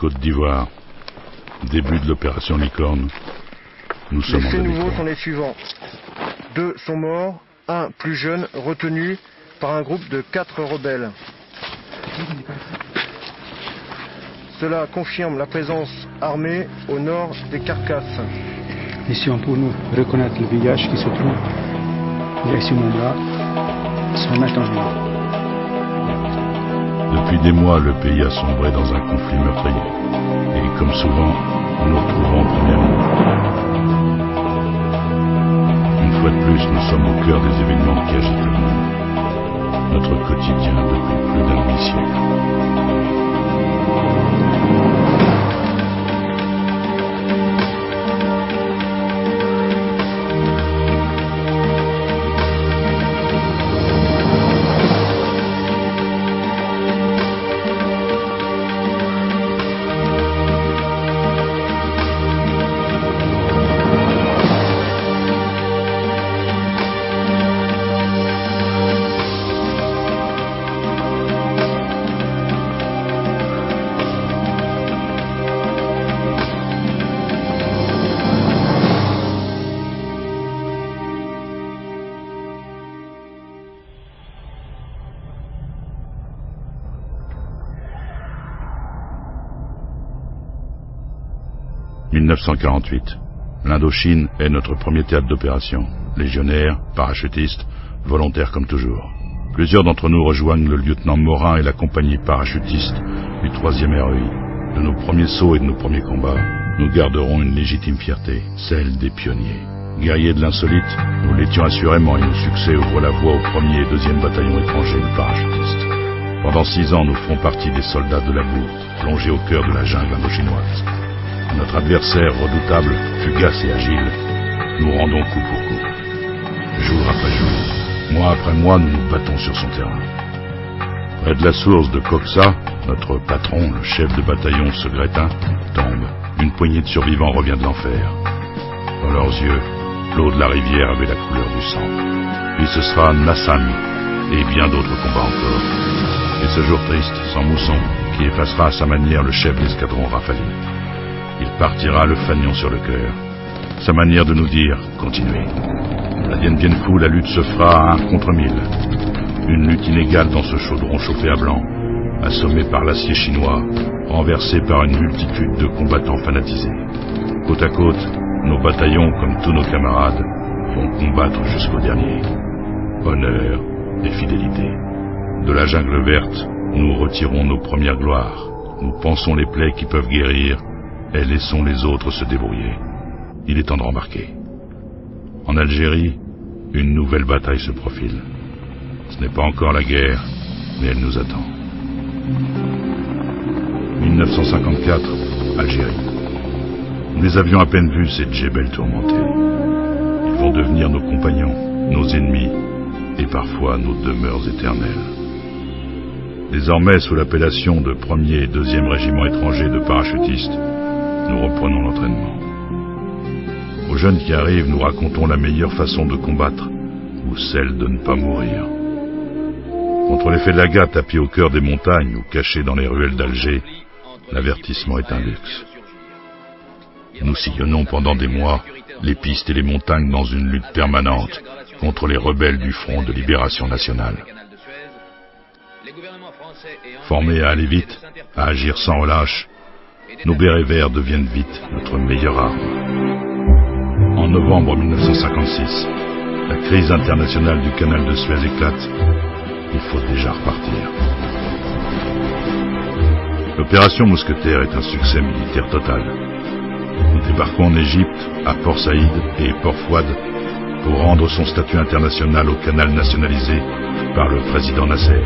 Côte d'Ivoire. Début de l'opération Licorne. Nous sommes en Les faits demi-fond. nouveaux sont les suivants. 2 sont morts, un plus jeune retenu par un groupe de 4 rebelles. Cela confirme la présence armée au nord des Carcasses. Mission pour nous reconnaître le village qui se trouve direction mon bras, son attendement. Depuis des mois, le pays a sombré dans un conflit meurtrier. Et comme souvent, nous nous retrouvons en première ligne. Une fois de plus, nous sommes au cœur des événements qui agitent le monde. Notre quotidien depuis plus d'un demi-siècle. « 1948. L'Indochine est notre premier théâtre d'opération. Légionnaires, parachutistes, volontaires comme toujours. Plusieurs d'entre nous rejoignent le lieutenant Morin et la compagnie parachutiste du 3e REI. De nos premiers sauts et de nos premiers combats, nous garderons une légitime fierté, celle des pionniers. Guerriers de l'insolite, nous l'étions assurément et nos succès ouvrent la voie au 1er et 2e bataillon étranger de parachutistes. Pendant 6 ans, nous ferons partie des soldats de la boue, plongés au cœur de la jungle indochinoise. Notre adversaire redoutable, fugace et agile, nous rendons coup pour coup. Jour après jour, mois après mois, nous nous battons sur son terrain. Près de la source de Coxa, notre patron, le chef de bataillon Segretin, tombe. Une poignée de survivants revient de l'enfer. Dans leurs yeux, l'eau de la rivière avait la couleur du sang. Puis ce sera Nassan et bien d'autres combats encore. Et ce jour triste, sans mousson, qui effacera à sa manière le chef d'escadron Rafali. Il partira le fanion sur le cœur. Sa manière de nous dire « Continuez ». La Dien Bien Phu, la lutte se fera à 1 contre 1000. Une lutte inégale dans ce chaudron chauffé à blanc, assommé par l'acier chinois, renversé par une multitude de combattants fanatisés. Côte à côte, nos bataillons, comme tous nos camarades, vont combattre jusqu'au dernier. Honneur et fidélité. De la jungle verte, nous retirons nos premières gloires. Nous pansons les plaies qui peuvent guérir et laissons les autres se débrouiller. Il est temps de rembarquer. En Algérie, une nouvelle bataille se profile. Ce n'est pas encore la guerre, mais elle nous attend. 1954, Algérie. Nous les avions à peine vus, ces djebels tourmentés. Ils vont devenir nos compagnons, nos ennemis, et parfois nos demeures éternelles. Désormais, sous l'appellation de 1er et 2e régiment étranger de parachutistes, nous reprenons l'entraînement. Aux jeunes qui arrivent, nous racontons la meilleure façon de combattre, ou celle de ne pas mourir. Contre l'effet de la gâte à pied au cœur des montagnes ou caché dans les ruelles d'Alger, l'avertissement est un luxe. Nous sillonnons pendant des mois les pistes et les montagnes dans une lutte permanente contre les rebelles du Front de Libération Nationale. Formés à aller vite, à agir sans relâche, nos bérets verts deviennent vite notre meilleure arme. En novembre 1956, la crise internationale du canal de Suez éclate. Il faut déjà repartir. L'opération Mousquetaire est un succès militaire total. Nous débarquons en Égypte, à Port Saïd et Port Fouad, pour rendre son statut international au canal nationalisé par le président Nasser.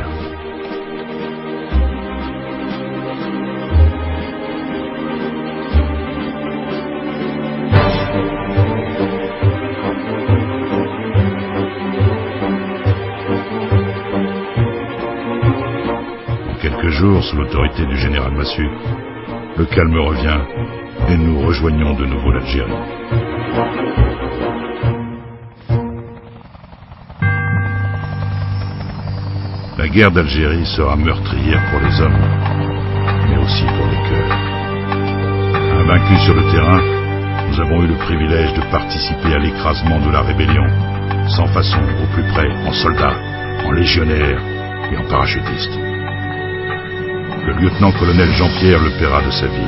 Sous l'autorité du général Massu, le calme revient et nous rejoignons de nouveau l'Algérie. La guerre d'Algérie sera meurtrière pour les hommes, mais aussi pour les cœurs. Vaincus sur le terrain, nous avons eu le privilège de participer à l'écrasement de la rébellion, sans façon, au plus près, en soldats, en légionnaires et en parachutistes. Le lieutenant-colonel Jean-Pierre le paiera de sa vie.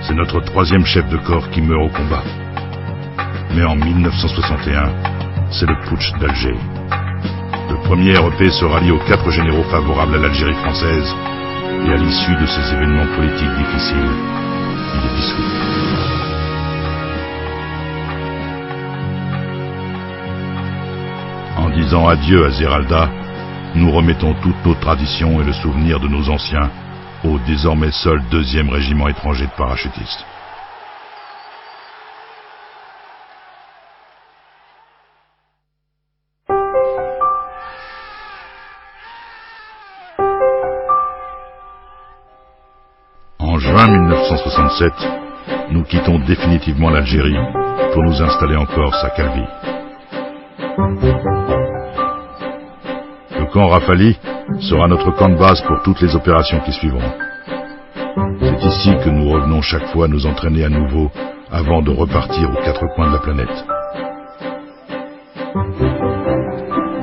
C'est notre 3e chef de corps qui meurt au combat. Mais en 1961, c'est le putsch d'Alger. Le premier REP se rallie aux 4 généraux favorables à l'Algérie française, et à l'issue de ces événements politiques difficiles, il est dissous. En disant adieu à Zeralda, nous remettons toutes nos traditions et le souvenir de nos anciens au désormais seul 2e régiment étranger de parachutistes. En juin 1967, nous quittons définitivement l'Algérie pour nous installer en Corse à Calvi. Le camp Rafali sera notre camp de base pour toutes les opérations qui suivront. C'est ici que nous revenons chaque fois nous entraîner à nouveau avant de repartir aux 4 coins de la planète.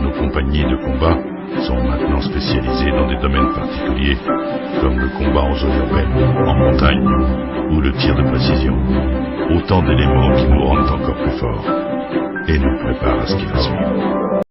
Nos compagnies de combat sont maintenant spécialisées dans des domaines particuliers, comme le combat en zone urbaine, en montagne ou le tir de précision. Autant d'éléments qui nous rendent encore plus forts et nous préparent à ce qui va suivre.